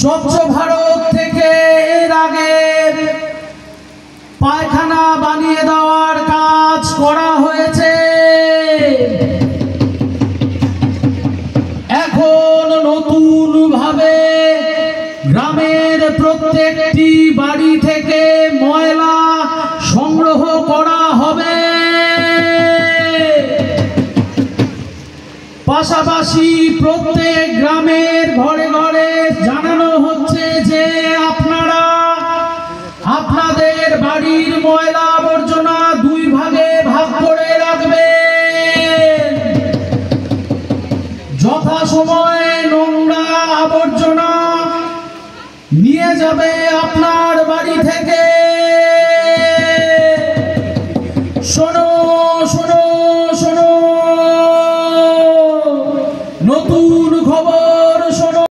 স্বচ্ছ ভারত থেকে এর আগে পায়খানা বানিয়ে দেওয়ার কাজ করা হয়েছে। এখন নতুন ভাবে গ্রামের প্রত্যেকটি বাড়ি থেকে ময়লা সংগ্রহ করা হবে। পাশাপাশি প্রত্যেক গ্রামের ঘরে ঘরে জানানো হচ্ছে যে আপনারা আপনাদের বাড়ির ময়লা আবর্জনা দুই ভাগে ভাগ করে রাখবেন। যথাসময়ে নোংরা আবর্জনা নিয়ে যাবে আপনার বাড়ি থেকে। শোনো শোনো শোনো, নতুন খবর।